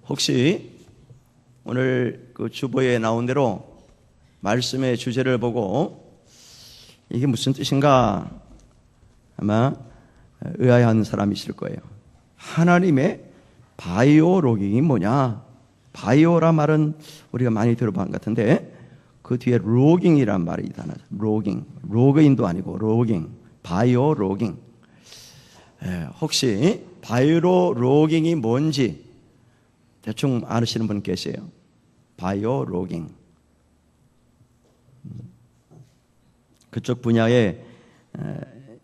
혹시 오늘 그 주보에 나온 대로 말씀의 주제를 보고 이게 무슨 뜻인가 아마 의아해하는 사람이 있을 거예요. 하나님의 바이오로깅이 뭐냐? 바이오라 말은 우리가 많이 들어본 것 같은데 그 뒤에 로깅이란 말이 있잖아요. 로깅, 로그인도 아니고 로깅, 바이오로깅. 혹시 바이오로깅이 뭔지 대충 아시는 분 계세요? 바이오로깅. 그쪽 분야에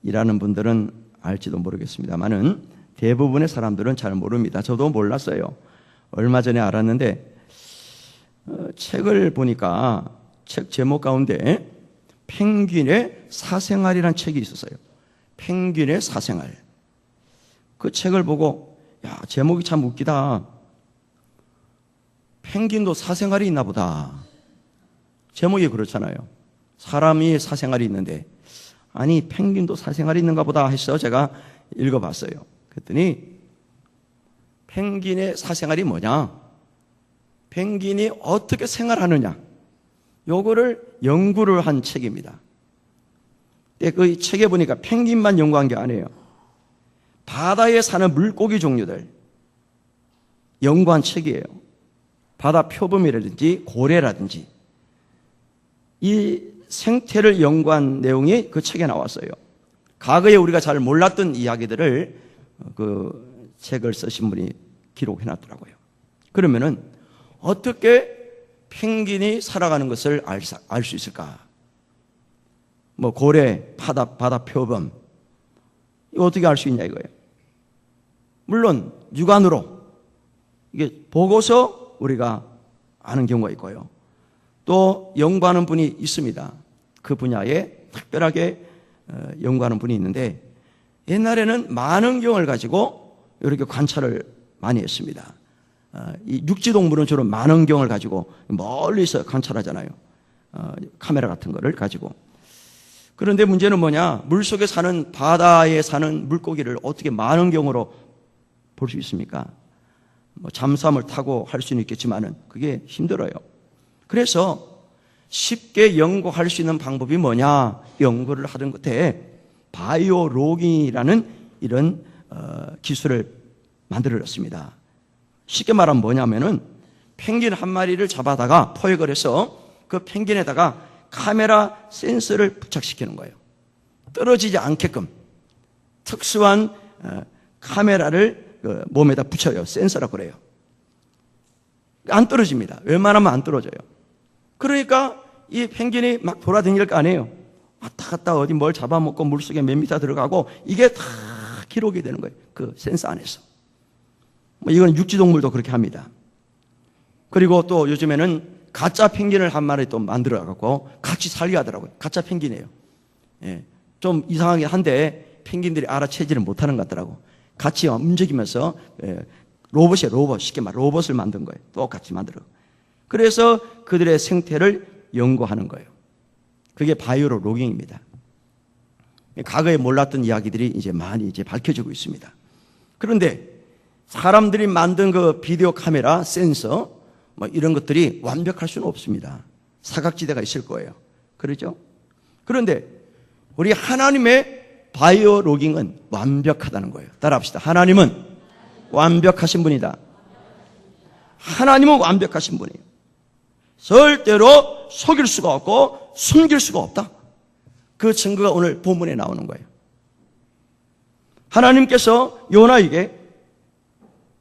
일하는 분들은 알지도 모르겠습니다만은 대부분의 사람들은 잘 모릅니다. 저도 몰랐어요. 얼마 전에 알았는데 책을 보니까 책 제목 가운데 펭귄의 사생활이라는 책이 있었어요. 펭귄의 사생활. 그 책을 보고 야, 제목이 참 웃기다. 펭귄도 사생활이 있나 보다. 제목이 그렇잖아요. 사람이 사생활이 있는데 아니 펭귄도 사생활이 있는가 보다 해서 제가 읽어봤어요. 그랬더니 펭귄의 사생활이 뭐냐? 펭귄이 어떻게 생활하느냐? 요거를 연구를 한 책입니다. 그 책에 보니까 펭귄만 연구한 게 아니에요. 바다에 사는 물고기 종류들 연구한 책이에요. 바다 표범이라든지 고래라든지 이 생태를 연구한 내용이 그 책에 나왔어요. 과거에 우리가 잘 몰랐던 이야기들을 그 책을 쓰신 분이 기록해 놨더라고요. 그러면은 어떻게 펭귄이 살아가는 것을 알 수 있을까? 뭐 고래, 바다 표범 이거 어떻게 알 수 있냐 이거예요. 물론 육안으로 이게 보고서 우리가 아는 경우가 있고요. 또 연구하는 분이 있습니다. 그 분야에 특별하게 연구하는 분이 있는데 옛날에는 만원경을 가지고 이렇게 관찰을 많이 했습니다. 이 육지동물은 주로 만원경을 가지고 멀리서 관찰하잖아요. 카메라 같은 거를 가지고. 그런데 문제는 뭐냐? 물속에 사는 바다에 사는 물고기를 어떻게 만원경으로 볼 수 있습니까? 뭐 잠수함을 타고 할 수는 있겠지만은 그게 힘들어요. 그래서 쉽게 연구할 수 있는 방법이 뭐냐? 연구를 하던 끝에 바이오로깅이라는 이런 기술을 만들어냈습니다. 쉽게 말하면 뭐냐면은 펭귄 한 마리를 잡아다가 포획을 해서 그 펭귄에다가 카메라 센서를 부착시키는 거예요. 떨어지지 않게끔 특수한 카메라를 몸에다 붙여요. 센서라고 그래요. 안 떨어집니다. 웬만하면 안 떨어져요. 그러니까 이 펭귄이 막 돌아다닐 거 아니에요. 왔다 갔다 어디 뭘 잡아먹고 물속에 몇 미터 들어가고 이게 다 기록이 되는 거예요. 그 센서 안에서. 이건 육지동물도 그렇게 합니다. 그리고 또 요즘에는 가짜 펭귄을 한 마리 또 만들어갖고 같이 살게 하더라고요. 가짜 펭귄이에요. 예, 좀 이상하긴 한데 펭귄들이 알아채지를 못하는 것 같더라고. 같이 움직이면서 로봇이에요. 로봇. 쉽게 말해 로봇을 만든 거예요. 똑같이 만들어. 그래서 그들의 생태를 연구하는 거예요. 그게 바이오로깅입니다. 과거에 몰랐던 이야기들이 이제 많이 이제 밝혀지고 있습니다. 그런데 사람들이 만든 그 비디오 카메라, 센서, 뭐 이런 것들이 완벽할 수는 없습니다. 사각지대가 있을 거예요. 그렇죠? 그런데 우리 하나님의 바이오로깅은 완벽하다는 거예요. 따라합시다. 하나님은 완벽하신 분이다. 하나님은 완벽하신 분이에요. 절대로 속일 수가 없고 숨길 수가 없다. 그 증거가 오늘 본문에 나오는 거예요. 하나님께서 요나에게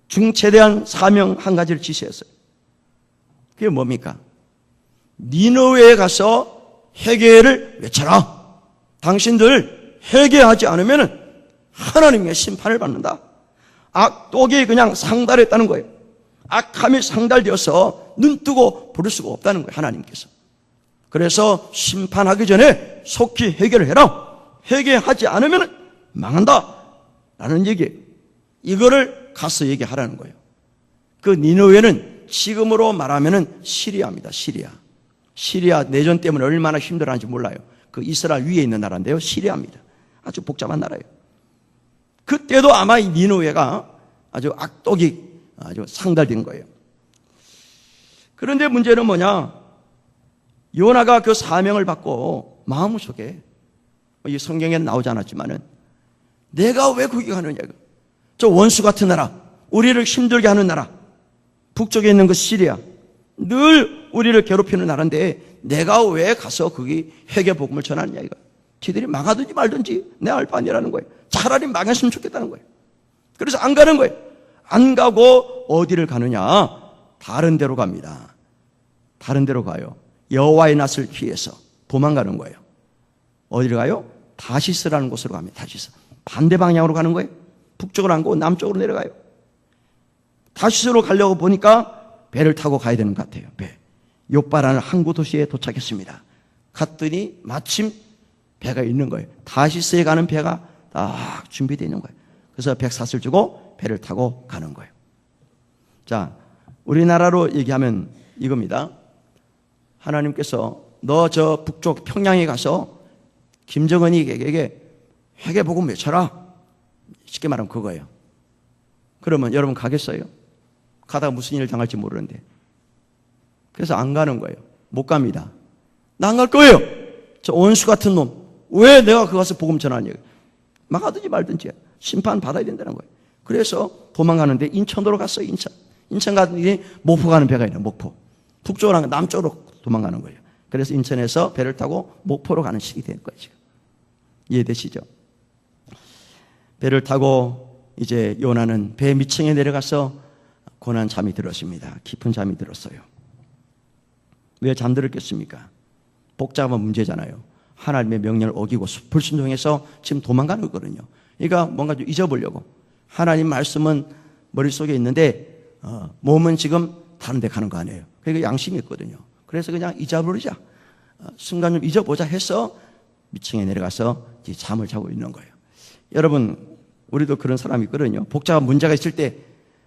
중체대한 사명 한 가지를 지시했어요. 그게 뭡니까? 니느웨에 가서 회개를 외쳐라. 당신들 회개하지 않으면 하나님의 심판을 받는다. 악독이 그냥 상달했다는 거예요. 악함이 상달되어서 눈뜨고 부를 수가 없다는 거예요. 하나님께서. 그래서 심판하기 전에 속히 회개를 해라. 회개하지 않으면 망한다 라는 얘기예요. 이거를 가서 얘기하라는 거예요. 그 니느웨는 지금으로 말하면 시리아입니다. 시리아 내전 때문에 얼마나 힘들어하는지 몰라요. 그 이스라엘 위에 있는 나라인데요. 시리아입니다. 아주 복잡한 나라예요. 그때도 아마 이 니느웨가 아주 악독이 아주 상달된 거예요. 그런데 문제는 뭐냐? 요나가 그 사명을 받고 마음속에, 이 성경에는 나오지 않았지만은, 내가 왜 거기 가느냐? 저 원수 같은 나라, 우리를 힘들게 하는 나라, 북쪽에 있는 그 시리아, 늘 우리를 괴롭히는 나라인데 내가 왜 가서 거기 회개 복음을 전하느냐 이거. 지들이 망하든지 말든지 내 알 바 아니라는 거예요. 차라리 망했으면 좋겠다는 거예요. 그래서 안 가는 거예요. 안 가고 어디를 가느냐? 다른 데로 갑니다. 다른 데로 가요. 여호와의 낯을 피해서 도망가는 거예요. 어디를 가요? 다시스라는 곳으로 갑니다. 다시스. 반대 방향으로 가는 거예요. 북쪽으로 안 가고 남쪽으로 내려가요. 다시스로 가려고 보니까 배를 타고 가야 되는 것 같아요. 배. 욥바라는 항구 도시에 도착했습니다. 갔더니 마침 배가 있는 거예요. 다시스에 가는 배가 딱 준비되어 있는 거예요. 그래서 백삿을 주고 배를 타고 가는 거예요. 자, 우리나라로 얘기하면 이겁니다. 하나님께서 너 저 북쪽 평양에 가서 김정은이에게 회개복음 외쳐라. 쉽게 말하면 그거예요. 그러면 여러분 가겠어요? 가다가 무슨 일을 당할지 모르는데. 그래서 안 가는 거예요. 못 갑니다. 나 안 갈 거예요. 저 원수 같은 놈. 왜 내가 그 가서 복음 전하냐. 망하든지 말든지 심판 받아야 된다는 거예요. 그래서 도망가는데 인천으로 갔어요. 인천 가더니 목포 가는 배가 있네요. 목포. 북쪽으로 남쪽으로 도망가는 거예요. 그래서 인천에서 배를 타고 목포로 가는 식이 된 거예요. 지금. 이해되시죠? 배를 타고 이제 요나는 배 밑층에 내려가서 고난 잠이 들었습니다. 깊은 잠이 들었어요. 왜 잠들었겠습니까? 복잡한 문제잖아요. 하나님의 명령을 어기고 불순종해서 지금 도망가는 거거든요. 그러니까 뭔가 좀 잊어보려고. 하나님 말씀은 머릿속에 있는데 몸은 지금 다른 데 가는 거 아니에요. 그러니까 양심이 있거든요. 그래서 그냥 잊어버리자. 순간 좀 잊어보자 해서 밑층에 내려가서 이제 잠을 자고 있는 거예요. 여러분, 우리도 그런 사람이 있거든요. 복잡한 문제가 있을 때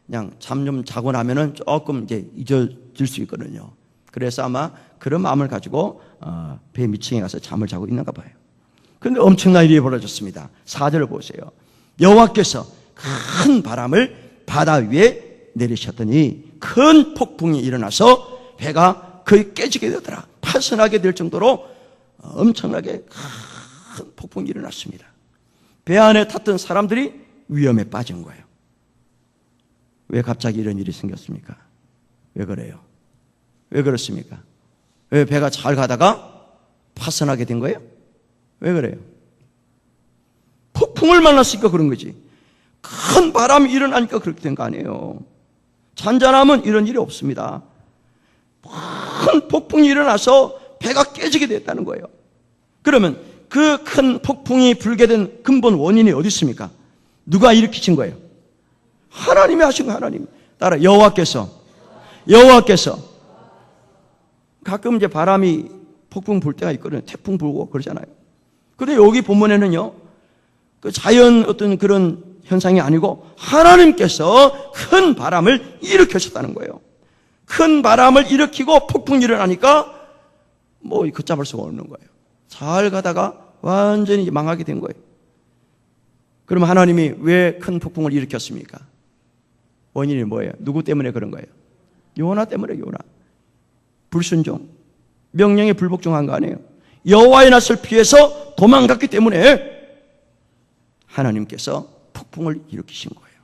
그냥 잠 좀 자고 나면은 조금 이제 잊어질 수 있거든요. 그래서 아마 그런 마음을 가지고 배 밑층에 가서 잠을 자고 있는가 봐요. 그런데 엄청난 일이 벌어졌습니다. 4절을 보세요. 여호와께서 큰 바람을 바다 위에 내리셨더니 큰 폭풍이 일어나서 배가 거의 깨지게 되더라. 파손하게 될 정도로 엄청나게 큰 폭풍이 일어났습니다. 배 안에 탔던 사람들이 위험에 빠진 거예요. 왜 갑자기 이런 일이 생겼습니까? 왜 그래요? 왜 그렇습니까? 왜 배가 잘 가다가 파손하게 된 거예요? 왜 그래요? 폭풍을 만났으니까 그런 거지. 큰 바람이 일어나니까 그렇게 된 거 아니에요. 잔잔하면 이런 일이 없습니다. 큰 폭풍이 일어나서 배가 깨지게 됐다는 거예요. 그러면 그 큰 폭풍이 불게 된 근본 원인이 어디 있습니까? 누가 일으키신 거예요? 하나님이 하신 거예요. 하나님. 따라 여호와께서 가끔 이제 바람이 폭풍 불 때가 있거든요. 태풍 불고 그러잖아요. 그런데 여기 본문에는요, 그 자연 어떤 그런 현상이 아니고 하나님께서 큰 바람을 일으키셨다는 거예요. 큰 바람을 일으키고 폭풍이 일어나니까 뭐 걷잡을 수가 없는 거예요. 잘 가다가 완전히 망하게 된 거예요. 그럼 하나님이 왜 큰 폭풍을 일으켰습니까? 원인이 뭐예요? 누구 때문에 그런 거예요? 요나 때문에. 요나. 불순종, 명령에 불복종한 거 아니에요. 여호와의 낯을 피해서 도망갔기 때문에 하나님께서 폭풍을 일으키신 거예요.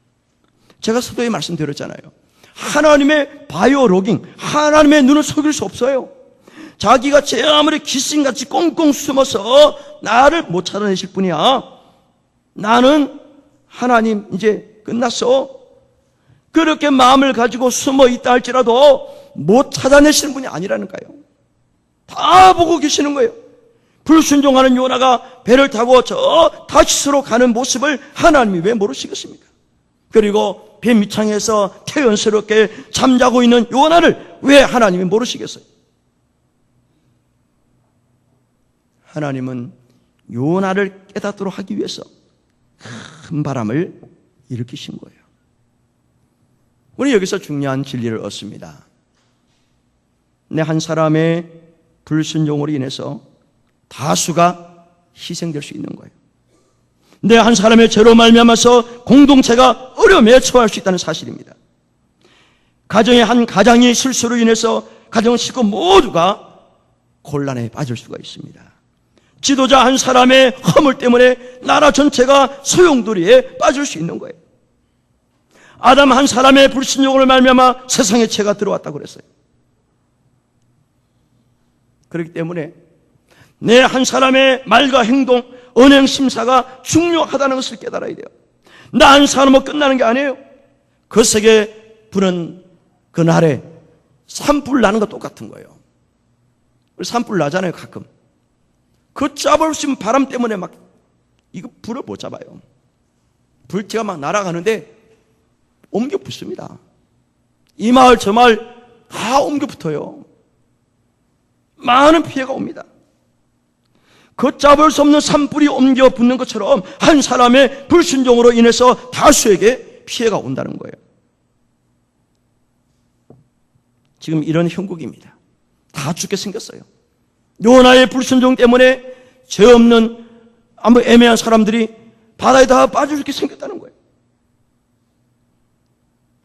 제가 서두에 말씀드렸잖아요. 하나님의 바이오로깅, 하나님의 눈을 속일 수 없어요. 자기가 제 아무리 기신같이 꽁꽁 숨어서 나를 못 찾아내실 뿐이야. 나는 하나님 이제 끝났어. 그렇게 마음을 가지고 숨어 있다 할지라도 못 찾아내시는 분이 아니라니까요. 다 보고 계시는 거예요. 불순종하는 요나가 배를 타고 저 다시스로 가는 모습을 하나님이 왜 모르시겠습니까? 그리고 배 밑창에서 태연스럽게 잠자고 있는 요나를 왜 하나님이 모르시겠어요? 하나님은 요나를 깨닫도록 하기 위해서 큰 바람을 일으키신 거예요. 우리 여기서 중요한 진리를 얻습니다. 내 한 사람의 불순종으로 인해서 다수가 희생될 수 있는 거예요. 내 한 사람의 죄로 말미암아서 공동체가 어려움에 처할 수 있다는 사실입니다. 가정의 한 가장이 실수로 인해서 가정 식구 모두가 곤란에 빠질 수가 있습니다. 지도자 한 사람의 허물 때문에 나라 전체가 소용돌이에 빠질 수 있는 거예요. 아담 한 사람의 불신용으로 말미암아 세상에 죄가 들어왔다고 그랬어요. 그렇기 때문에 내 한 사람의 말과 행동, 언행 심사가 중요하다는 것을 깨달아야 돼요. 나 한 사람은 끝나는 게 아니에요. 그 세계 불은 그날에 산불 나는 거 똑같은 거예요. 산불 나잖아요, 가끔. 그 잡을 수 있는 바람 때문에 막 이거 불을 못 잡아요. 불티가 막 날아가는데 옮겨 붙습니다. 이 마을 저 마을 다 옮겨 붙어요. 많은 피해가 옵니다. 그 잡을 수 없는 산불이 옮겨 붙는 것처럼 한 사람의 불순종으로 인해서 다수에게 피해가 온다는 거예요. 지금 이런 형국입니다. 다 죽게 생겼어요. 요나의 불순종 때문에 죄 없는 아무 애매한 사람들이 바다에 다 빠져 죽게 생겼다는 거예요.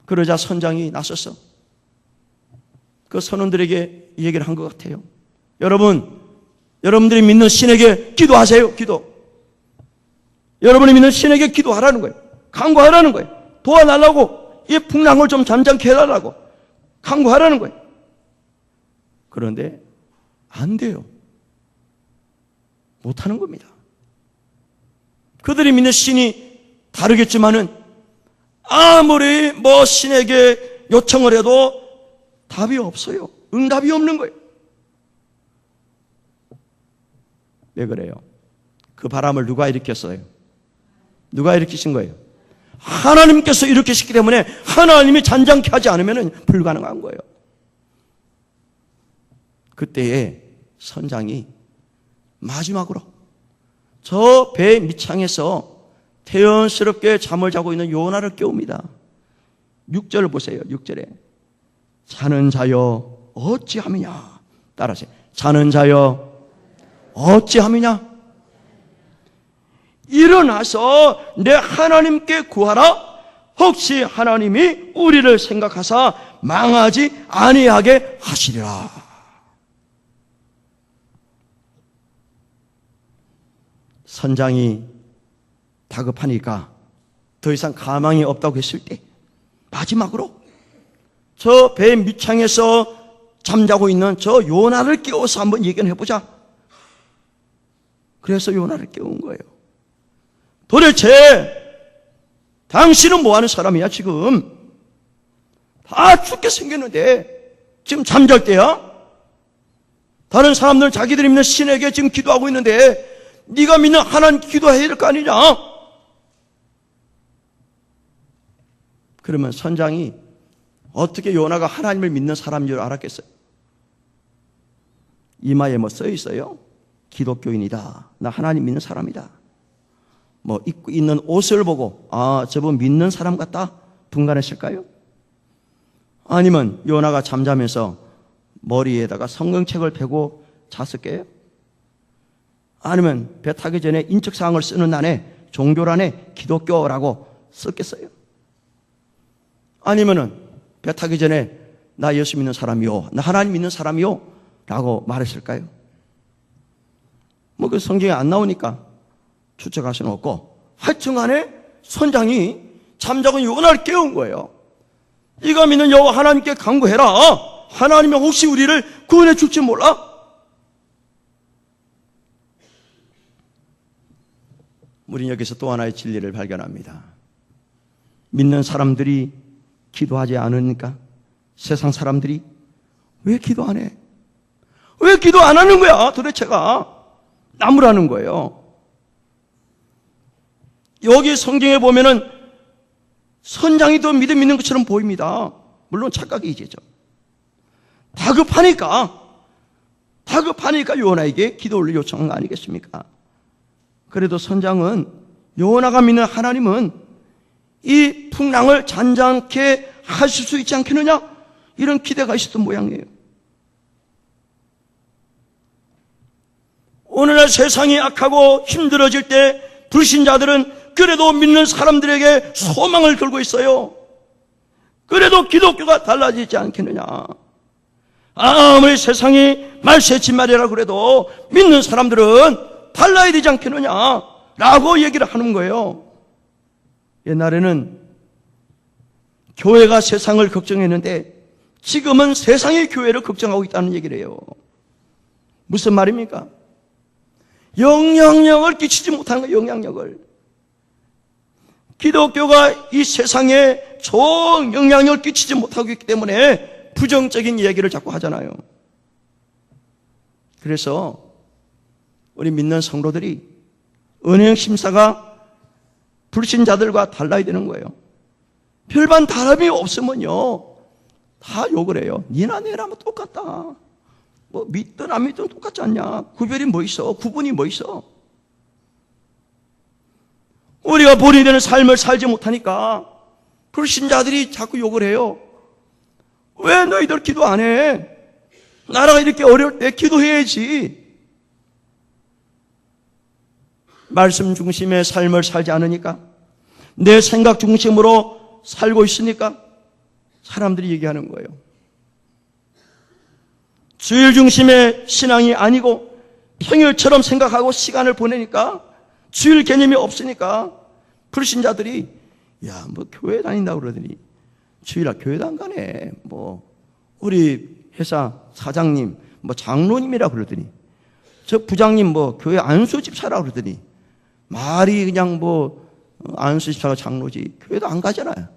그러자 선장이 나섰어. 그 선원들에게 이 얘기를 한 것 같아요. 여러분들이 믿는 신에게 기도하세요. 기도. 여러분이 믿는 신에게 기도하라는 거예요. 간구하라는 거예요. 도와달라고, 이 풍랑을 좀 잠잠케 해달라고 간구하라는 거예요. 그런데 안 돼요. 못하는 겁니다. 그들이 믿는 신이 다르겠지만은 아무리 신에게 요청을 해도 답이 없어요. 응답이 없는 거예요. 왜 그래요? 그 바람을 누가 일으켰어요? 누가 일으키신 거예요? 하나님께서 일으키시기 때문에 하나님이 잔잔케 하지 않으면 불가능한 거예요. 그때에 선장이 마지막으로 저 배 밑창에서 태연스럽게 잠을 자고 있는 요나를 깨웁니다. 6절을 보세요. 6절에 자는 자여 어찌함이냐. 따라하세요. 자는 자여 어찌함이냐. 일어나서 내 하나님께 구하라. 혹시 하나님이 우리를 생각하사 망하지 아니하게 하시리라. 선장이 다급하니까 더 이상 가망이 없다고 했을 때 마지막으로 저 배 밑창에서 잠자고 있는 저 요나를 깨워서 한번 얘기를 해보자. 그래서 요나를 깨운 거예요. 도대체 당신은 뭐하는 사람이야? 지금 다 죽게 생겼는데 지금 잠잘 때야? 다른 사람들은 자기들이 믿는 신에게 지금 기도하고 있는데 네가 믿는 하나님 기도해야 될 거 아니냐? 그러면 선장이 어떻게 요나가 하나님을 믿는 사람인 줄 알았겠어요? 이마에 써 있어요? 기독교인이다. 나 하나님 믿는 사람이다. 입고 있는 옷을 보고 저분 믿는 사람 같다 분간했을까요? 아니면 요나가 잠자면서 머리에다가 성경책을 펴고 잤을까요? 아니면 배 타기 전에 인적사항을 쓰는 난에 종교란에 기독교라고 썼겠어요? 아니면은 배 타기 전에 나 예수 믿는 사람이요, 나 하나님 믿는 사람이요 라고 말했을까요? 그 성경에 안 나오니까 추측할 수는 없고, 하여튼간에 선장이 잠자고 요나를 깨운 거예요. 네가 믿는 여호와 하나님께 간구해라. 하나님이 혹시 우리를 구원해 줄지 몰라? 우리는 여기서 또 하나의 진리를 발견합니다. 믿는 사람들이 기도하지 않으니까 세상 사람들이 왜 기도 안 해? 왜 기도 안 하는 거야? 도대체가 나무라는 거예요. 여기 성경에 보면은 선장이 더 믿음 있는 것처럼 보입니다. 물론 착각이죠. 다급하니까 요나에게 기도를 요청한 거 아니겠습니까? 그래도 선장은 요나가 믿는 하나님은 이 풍랑을 잔잔케 하실 수 있지 않겠느냐? 이런 기대가 있었던 모양이에요. 오늘날 세상이 악하고 힘들어질 때 불신자들은 그래도 믿는 사람들에게 소망을 걸고 있어요. 그래도 기독교가 달라지지 않겠느냐. 아무리 세상이 말세치 말이라 그래도 믿는 사람들은 달라야 되지 않겠느냐 라고 얘기를 하는 거예요. 옛날에는 교회가 세상을 걱정했는데 지금은 세상이 교회를 걱정하고 있다는 얘기를 해요. 무슨 말입니까? 영향력을 끼치지 못하는 거예요. 영향력을. 기독교가 이 세상에 좋은 영향력을 끼치지 못하고 있기 때문에 부정적인 얘기를 자꾸 하잖아요. 그래서 우리 믿는 성도들이 은행 심사가 불신자들과 달라야 되는 거예요. 별반 다름이 없으면요 다 욕을 해요. 니나 내나 뭐 똑같다. 뭐 믿든 안 믿든 똑같지 않냐. 구별이 뭐 있어? 구분이 뭐 있어? 우리가 본이 되는 삶을 살지 못하니까 불신자들이 자꾸 욕을 해요. 왜 너희들 기도 안 해? 나라가 이렇게 어려울 때 기도해야지. 말씀 중심의 삶을 살지 않으니까, 내 생각 중심으로 살고 있으니까 사람들이 얘기하는 거예요. 주일 중심의 신앙이 아니고 평일처럼 생각하고 시간을 보내니까, 주일 개념이 없으니까 불신자들이 야, 뭐 교회 다닌다고 그러더니 주일날 교회도 안 가네. 뭐 우리 회사 사장님 뭐 장로님이라 그러더니 저 부장님 뭐 교회 안수집사라 그러더니 말이 그냥 뭐 안수집사가 장로지 교회도 안 가잖아요.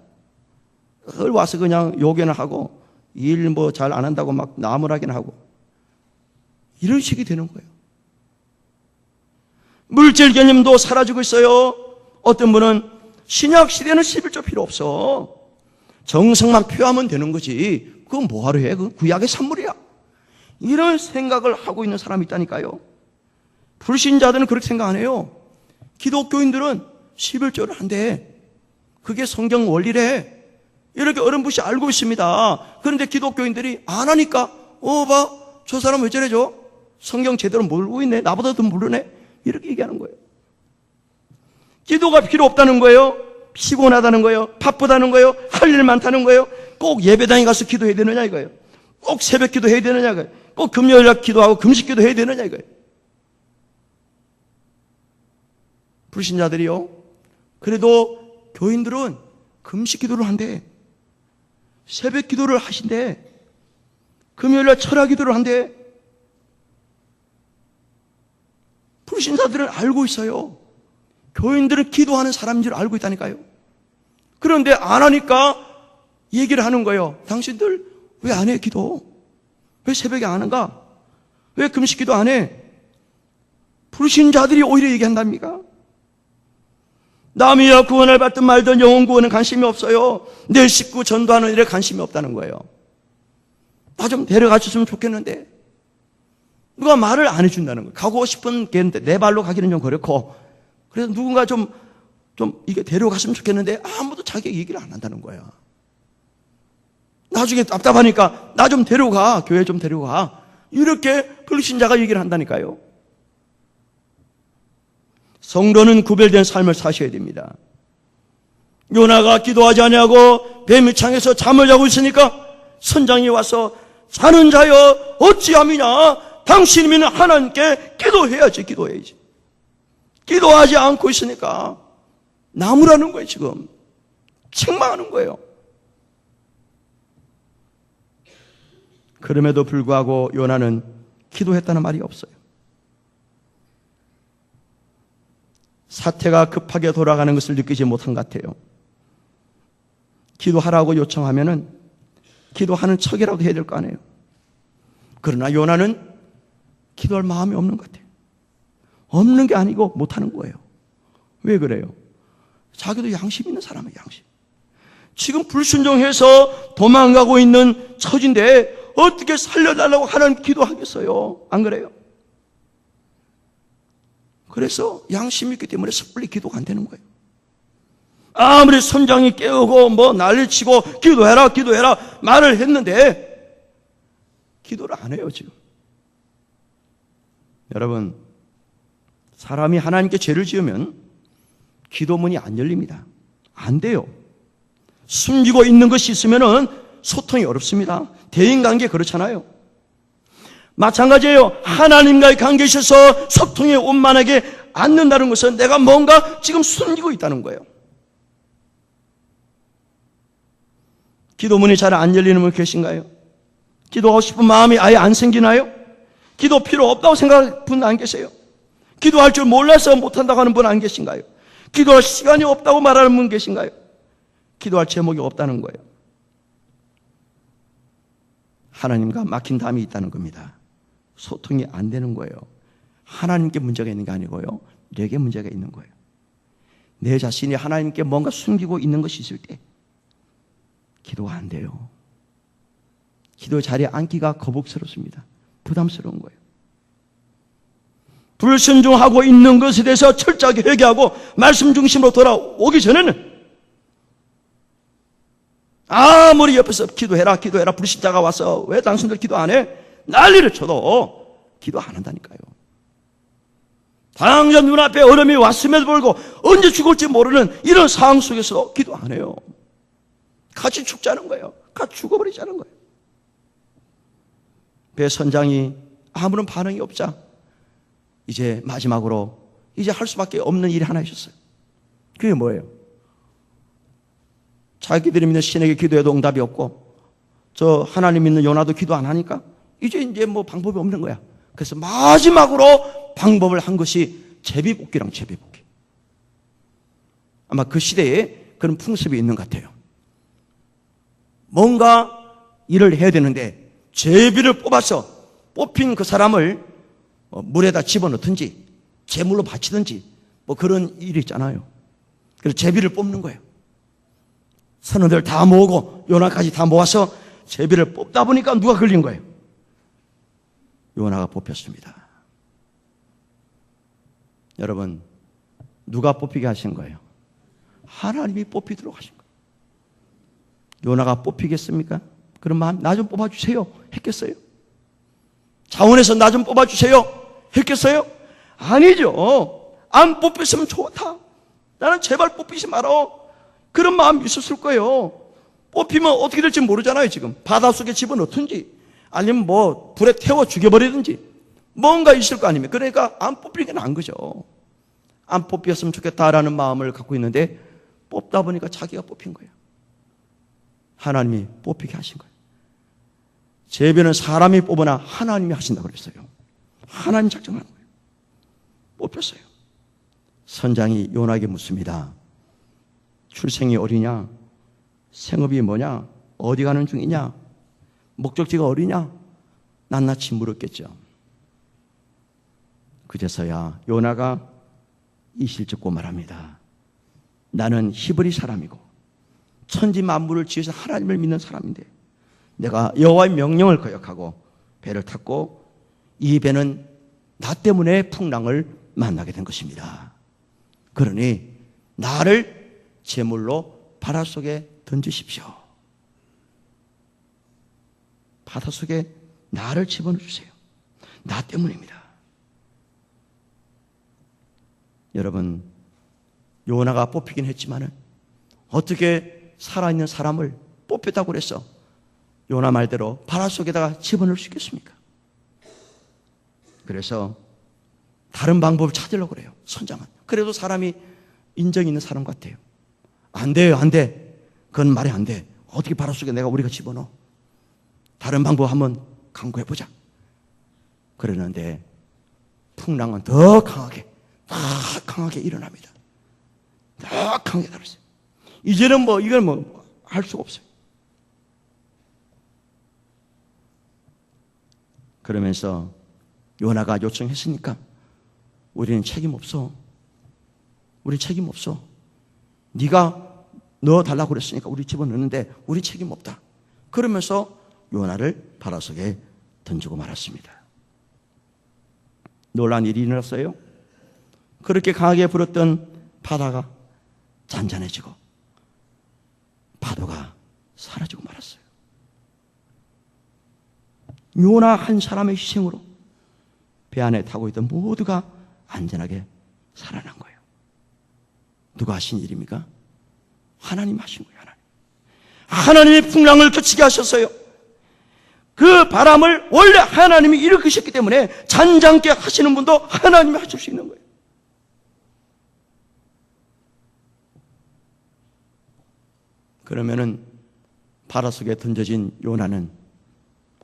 그걸 와서 그냥 요괴나 하고 일 뭐 잘 안 한다고 막 나무라기나 하고 이런 식이 되는 거예요. 물질 개념도 사라지고 있어요. 어떤 분은 신약 시대는 11조 필요 없어. 정성만 표하면 되는 거지. 그건 뭐하러 해? 그건 구약의 산물이야. 이런 생각을 하고 있는 사람이 있다니까요. 불신자들은 그렇게 생각 안 해요. 기독교인들은 11조를 한대. 그게 성경 원리래. 이렇게 어렴풋이 알고 있습니다. 그런데 기독교인들이 안 하니까 봐, 저 사람 왜 저래죠? 성경 제대로 모르고 있네. 나보다 더 모르네. 이렇게 얘기하는 거예요. 기도가 필요 없다는 거예요. 피곤하다는 거예요. 바쁘다는 거예요. 할 일 많다는 거예요. 꼭 예배당에 가서 기도해야 되느냐 이거예요. 꼭 새벽 기도해야 되느냐 이거예요. 꼭 금요일날 기도하고 금식 기도해야 되느냐 이거예요. 불신자들이요. 그래도 교인들은 금식 기도를 한대. 새벽 기도를 하신대. 금요일날 철학 기도를 한대. 불신자들은 알고 있어요. 교인들은 기도하는 사람인 줄 알고 있다니까요. 그런데 안 하니까 얘기를 하는 거예요. 당신들 왜 안 해 기도? 왜 새벽에 안 한가? 왜 금식 기도 안 해? 불신자들이 오히려 얘기한답니까? 남이야 구원을 받든 말든 영혼 구원은 관심이 없어요. 내 식구 전도하는 일에 관심이 없다는 거예요. 나 좀 데려가 줬으면 좋겠는데 누가 말을 안 해준다는 거예요. 가고 싶은 게인데 내 발로 가기는 좀 그렇고, 그래서 누군가 좀 이게 데려갔으면 좋겠는데 아무도 자기 얘기를 안 한다는 거야. 나중에 답답하니까 나 좀 데려가, 교회 좀 데려가, 이렇게 불신자가 얘기를 한다니까요. 성도는 구별된 삶을 사셔야 됩니다. 요나가 기도하지 아니하고 뱀위창에서 잠을 자고 있으니까 선장이 와서 자는 자여 어찌함이냐, 당신이 믿는 하나님께 기도해야지. 기도해야지. 기도하지 않고 있으니까 나무라는 거예요. 지금 책망하는 거예요. 그럼에도 불구하고 요나는 기도했다는 말이 없어요. 사태가 급하게 돌아가는 것을 느끼지 못한 것 같아요. 기도하라고 요청하면은 기도하는 척이라도 해야 될 거 아니에요. 그러나 요나는 기도할 마음이 없는 것 같아요. 없는 게 아니고 못하는 거예요. 왜 그래요? 자기도 양심 있는 사람이에요. 양심. 지금 불순종해서 도망가고 있는 처지인데 어떻게 살려달라고 하나님 기도하겠어요? 안 그래요? 그래서 양심이 있기 때문에 섣불리 기도가 안 되는 거예요. 아무리 선장이 깨우고 뭐 난리치고 기도해라 기도해라 말을 했는데 기도를 안 해요. 지금 여러분, 사람이 하나님께 죄를 지으면 기도문이 안 열립니다. 안 돼요. 숨기고 있는 것이 있으면은 소통이 어렵습니다. 대인관계 그렇잖아요. 마찬가지예요. 하나님과의 관계에 있어서 소통이 원만하게 않는다는 것은 내가 뭔가 지금 숨기고 있다는 거예요. 기도문이 잘 안 열리는 분 계신가요? 기도하고 싶은 마음이 아예 안 생기나요? 기도 필요 없다고 생각하는 분 안 계세요? 기도할 줄 몰라서 못한다고 하는 분 안 계신가요? 기도할 시간이 없다고 말하는 분 계신가요? 기도할 제목이 없다는 거예요. 하나님과 막힌 담이 있다는 겁니다. 소통이 안 되는 거예요. 하나님께 문제가 있는 게 아니고요, 내게 문제가 있는 거예요. 내 자신이 하나님께 뭔가 숨기고 있는 것이 있을 때 기도가 안 돼요. 기도 자리에 앉기가 거북스럽습니다. 부담스러운 거예요. 불순종하고 있는 것에 대해서 철저하게 회개하고 말씀 중심으로 돌아오기 전에는 아무리 옆에서 기도해라 불신자가 와서 왜 당신들 기도 안 해? 난리를 쳐도 기도 안 한다니까요. 당장 눈앞에 얼음이 왔음에도 불구하고 언제 죽을지 모르는 이런 상황 속에서도 기도 안 해요. 같이 죽자는 거예요. 같이 죽어버리자는 거예요. 배 선장이 아무런 반응이 없자 이제 마지막으로 이제 할 수밖에 없는 일이 하나 있었어요. 그게 뭐예요? 자기들이 믿는 신에게 기도해도 응답이 없고 저 하나님 믿는 요나도 기도 안 하니까 이제 뭐 방법이 없는 거야. 그래서 마지막으로 방법을 한 것이 제비뽑기랑 제비뽑기. 아마 그 시대에 그런 풍습이 있는 것 같아요. 뭔가 일을 해야 되는데 제비를 뽑아서 뽑힌 그 사람을 물에다 집어넣든지 제물로 바치든지 뭐 그런 일이 있잖아요. 그래서 제비를 뽑는 거예요. 선원들 다 모으고 요나까지 다 모아서 제비를 뽑다 보니까 누가 걸린 거예요? 요나가 뽑혔습니다. 여러분, 누가 뽑히게 하신 거예요? 하나님이 뽑히도록 하신 거예요. 요나가 뽑히겠습니까? 그런 마음, 나 좀 뽑아주세요 했겠어요? 자원에서 나 좀 뽑아주세요 했겠어요? 아니죠. 안 뽑혔으면 좋다. 나는 제발 뽑히지 마라. 그런 마음이 있었을 거예요. 뽑히면 어떻게 될지 모르잖아요. 지금 바닷속에 집어넣든지 아니면 뭐 불에 태워 죽여버리든지 뭔가 있을 거 아닙니까? 그러니까 안 뽑히는 게 나은 거죠. 안 뽑혔으면 좋겠다라는 마음을 갖고 있는데 뽑다 보니까 자기가 뽑힌 거예요. 하나님이 뽑히게 하신 거예요. 제비는 사람이 뽑으나 하나님이 하신다고 그랬어요. 하나님 작정하는 거예요. 뽑혔어요. 선장이 요나에게 묻습니다. 출생이 어디냐? 생업이 뭐냐? 어디 가는 중이냐? 목적지가 어디냐? 낱낱이 물었겠죠. 그제서야 요나가 이실 짓고 말합니다. 나는 히브리 사람이고 천지 만물을 지으신 하나님을 믿는 사람인데 내가 여호와의 명령을 거역하고 배를 탔고 이 배는 나 때문에 풍랑을 만나게 된 것입니다. 그러니 나를 제물로 바닷속에 던지십시오. 바닷속에 나를 집어넣어 주세요. 나 때문입니다. 여러분, 요나가 뽑히긴 했지만은 어떻게 살아있는 사람을 뽑혔다고 그랬어? 요나 말대로 바닷속에다가 집어넣을 수 있겠습니까? 그래서 다른 방법을 찾으려고 그래요. 선장은. 그래도 사람이 인정 있는 사람 같아요. 안 돼요, 안 돼. 그건 말이 안 돼. 어떻게 바닷속에 우리가 집어넣어? 다른 방법 한번 강구해보자. 그러는데 풍랑은 더 강하게 일어납니다. 더 강하게 달았어요. 이제는 이걸 할 수가 없어요. 그러면서 요나가 요청했으니까 우리는 책임 없어. 우리 책임 없어. 네가 넣어달라고 그랬으니까 우리 집어넣는데 우리 책임 없다. 그러면서 요나를 바닷속에 던지고 말았습니다. 놀라운 일이 일어났어요. 그렇게 강하게 불었던 바다가 잔잔해지고 파도가 사라지고 말았어요. 요나 한 사람의 희생으로 배 안에 타고 있던 모두가 안전하게 살아난 거예요. 누가 하신 일입니까? 하나님 하신 거예요. 하나님. 하나님의 풍랑을 그치게 하셨어요. 그 바람을 원래 하나님이 일으키셨기 때문에 잔잔케 하시는 분도 하나님이 하실 수 있는 거예요. 그러면은 바다 속에 던져진 요나는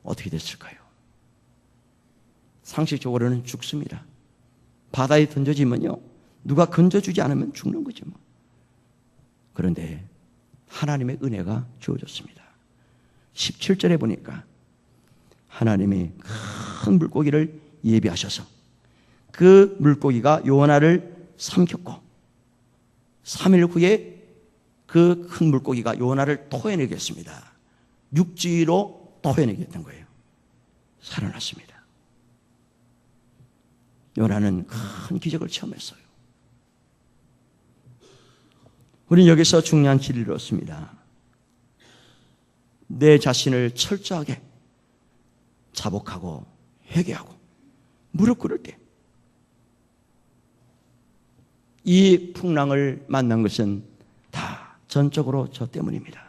어떻게 됐을까요? 상식적으로는 죽습니다. 바다에 던져지면요, 누가 건져주지 않으면 죽는 거죠. 그런데 하나님의 은혜가 주어졌습니다. 17절에 보니까 하나님이 큰 물고기를 예비하셔서 그 물고기가 요나를 삼켰고 3일 후에 그 큰 물고기가 요나를 토해내게 했습니다. 육지로 토해내게 된 거예요. 살아났습니다. 요나는 큰 기적을 체험했어요. 우리는 여기서 중요한 진리를 얻습니다. 내 자신을 철저하게 자복하고 회개하고 무릎 꿇을 때 이 풍랑을 만난 것은 다 전적으로 저 때문입니다.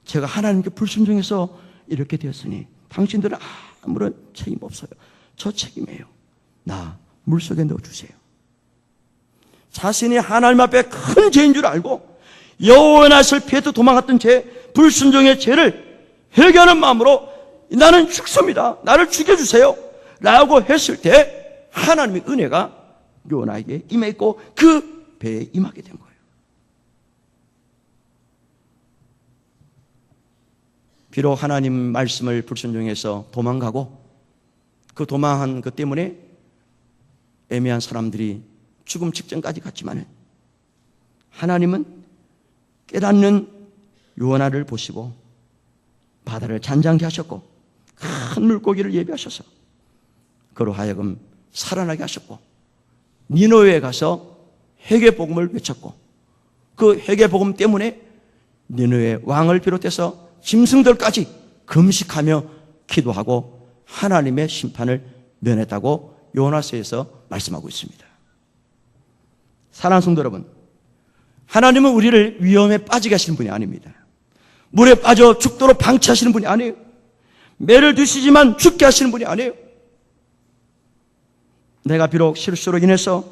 제가 하나님께 불순종해서 이렇게 되었으니 당신들은 아무런 책임 없어요. 저 책임이에요. 나 물속에 넣어주세요. 자신이 하나님 앞에 큰 죄인 줄 알고 영원하실 피해서 도망갔던 죄, 불순종의 죄를 회개하는 마음으로 나는 죽습니다. 나를 죽여주세요. 라고 했을 때 하나님의 은혜가 요나에게 임했고 그 배에 임하게 된 거예요. 비록 하나님 말씀을 불순종해서 도망가고 그 도망한 것 때문에 애매한 사람들이 죽음 직전까지 갔지만 하나님은 깨닫는 요나를 보시고 바다를 잔잔케 하셨고 큰 물고기를 예비하셔서 그로 하여금 살아나게 하셨고 니느웨에 가서 회개복음을 외쳤고 그 회개복음 때문에 니느웨 왕을 비롯해서 짐승들까지 금식하며 기도하고 하나님의 심판을 면했다고 요나서에서 말씀하고 있습니다. 사랑하는 성도 여러분, 하나님은 우리를 위험에 빠지게 하시는 분이 아닙니다. 물에 빠져 죽도록 방치하시는 분이 아니에요. 매를 드시지만 죽게 하시는 분이 아니에요. 내가 비록 실수로 인해서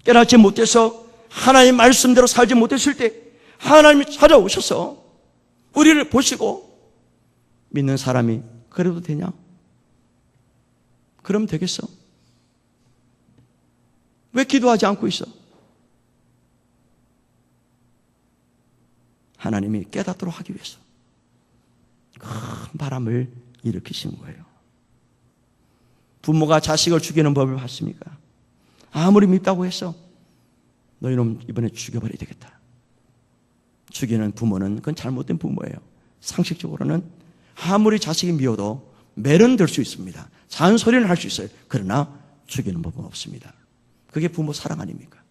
깨닫지 못해서 하나님 말씀대로 살지 못했을 때 하나님이 찾아오셔서 우리를 보시고 믿는 사람이 그래도 되냐? 그럼 되겠어? 왜 기도하지 않고 있어? 하나님이 깨닫도록 하기 위해서 큰 바람을 일으키신 거예요. 부모가 자식을 죽이는 법을 봤습니까? 아무리 밉다고 해서 너희놈 이번에 죽여버려야 되겠다. 죽이는 부모는 그건 잘못된 부모예요. 상식적으로는 아무리 자식이 미워도 매는 될 수 있습니다. 잔소리는 할 수 있어요. 그러나 죽이는 법은 없습니다. 그게 부모 사랑 아닙니까?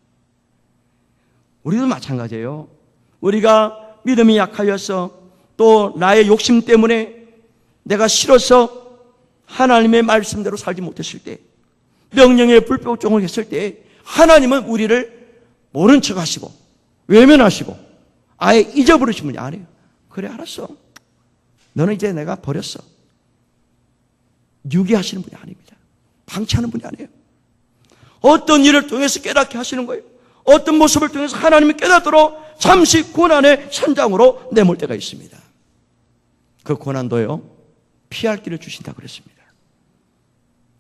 우리도 마찬가지예요. 우리가 믿음이 약하여서 또 나의 욕심 때문에 내가 싫어서 하나님의 말씀대로 살지 못했을 때, 명령에 불복종을 했을 때 하나님은 우리를 모른 척 하시고 외면하시고 아예 잊어버리신 분이 아니에요. 그래 알았어. 너는 이제 내가 버렸어. 유기하시는 분이 아닙니다. 방치하는 분이 아니에요. 어떤 일을 통해서 깨닫게 하시는 거예요. 어떤 모습을 통해서 하나님이 깨닫도록 잠시 고난의 현장으로 내몰 때가 있습니다. 그 고난도요, 피할 길을 주신다고 그랬습니다.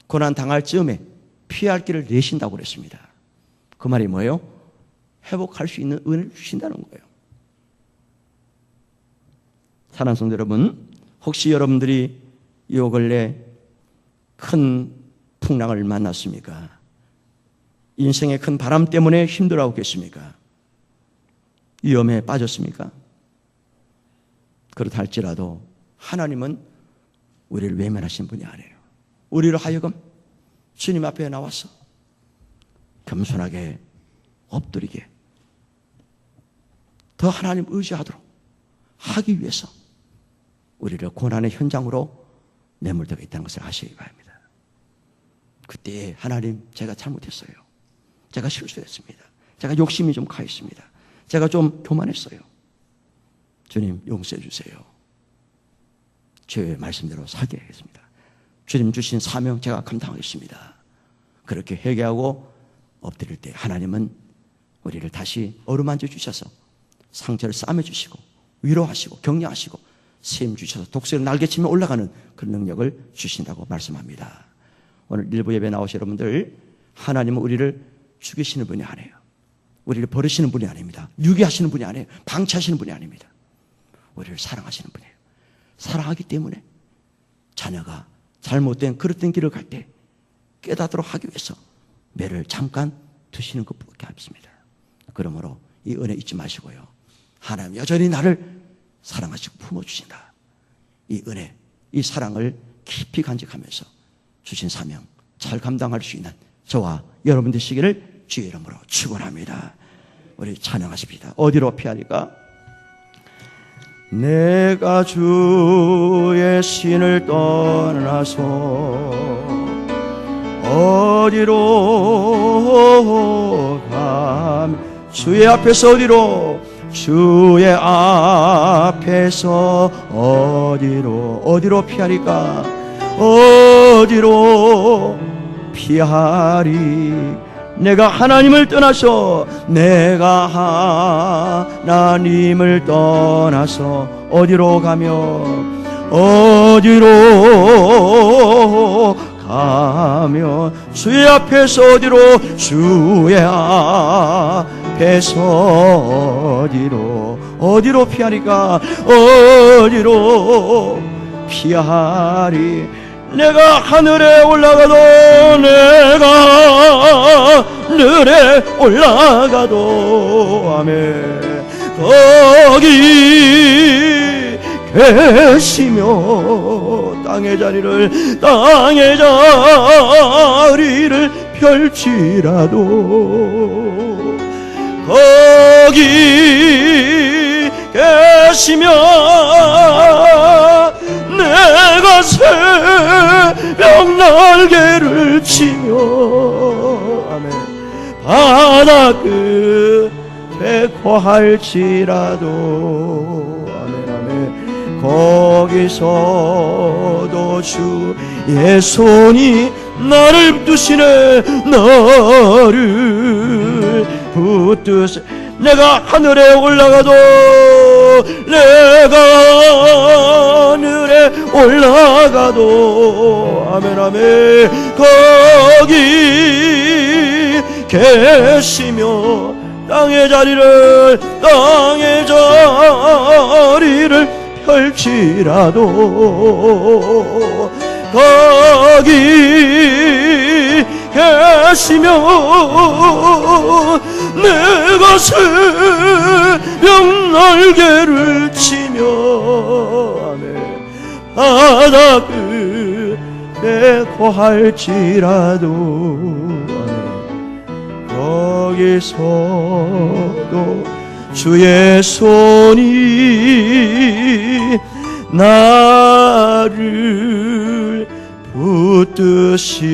고난 당할 즈음에 피할 길을 내신다고 그랬습니다. 그 말이 뭐예요? 회복할 수 있는 은혜를 주신다는 거예요. 사랑하는 성도 여러분, 혹시 여러분들이 요 근래 큰 풍랑을 만났습니까? 인생의 큰 바람 때문에 힘들어하고 계십니까? 위험에 빠졌습니까? 그렇다 할지라도 하나님은 우리를 외면하신 분이 아니에요. 우리로 하여금 주님 앞에 나와서 겸손하게 엎드리게 더 하나님 의지하도록 하기 위해서 우리를 고난의 현장으로 내몰되고 있다는 것을 아시기 바랍니다. 그때 하나님, 제가 잘못했어요. 제가 실수했습니다. 제가 욕심이 좀 가 있습니다. 제가 좀 교만했어요. 주님 용서해 주세요. 주의 말씀대로 살게 하겠습니다. 주님 주신 사명 제가 감당하겠습니다. 그렇게 회개하고 엎드릴 때 하나님은 우리를 다시 어루만져 주셔서 상처를 싸매 주시고 위로하시고 격려하시고 세임 주셔서 독수리를 날개치며 올라가는 그런 능력을 주신다고 말씀합니다. 오늘 일부 예배 나오신 여러분들, 하나님은 우리를 죽이시는 분이 아니에요. 우리를 버리시는 분이 아닙니다. 유기하시는 분이 아니에요. 방치하시는 분이 아닙니다. 우리를 사랑하시는 분이에요. 사랑하기 때문에 자녀가 잘못된 그릇된 길을 갈 때 깨닫도록 하기 위해서 매를 잠깐 두시는 것밖에 없습니다. 그러므로 이 은혜 잊지 마시고요. 하나님 여전히 나를 사랑하시고 품어주신다. 이 은혜, 이 사랑을 깊이 간직하면서 주신 사명 잘 감당할 수 있는 저와 여러분 되시기를 주의 이름으로 축원합니다. 우리 찬양하십시다. 어디로 피하리까? 내가 주의 신을 떠나서 어디로 감? 주의 앞에서 어디로? 주의 앞에서 어디로 피하리까? 어디로 피하리? 내가 하나님을 떠나서 어디로 가며 주의 앞에서 주의 앞에서 어디로 피하리까? 어디로 피하리? 내가 하늘에 올라가도 아멘 거기 계시며 땅의 자리를 펼치라도 거기 계시며 내가 새벽 날개를 치며 아멘 바다 끝에 거할지라도 아멘 아멘 거기서도 주의 손이 나를 붙드시네 나를 붙드세 내가 하늘에 올라가도 아멘 아멘 거기 계시며 땅의 자리를 펼치라도 거기 계시며 내가 새벽 날개를 치며 아멘 바다 끝에 거할지라도 아멘 거기서도 주의 손이 나를 붙드시네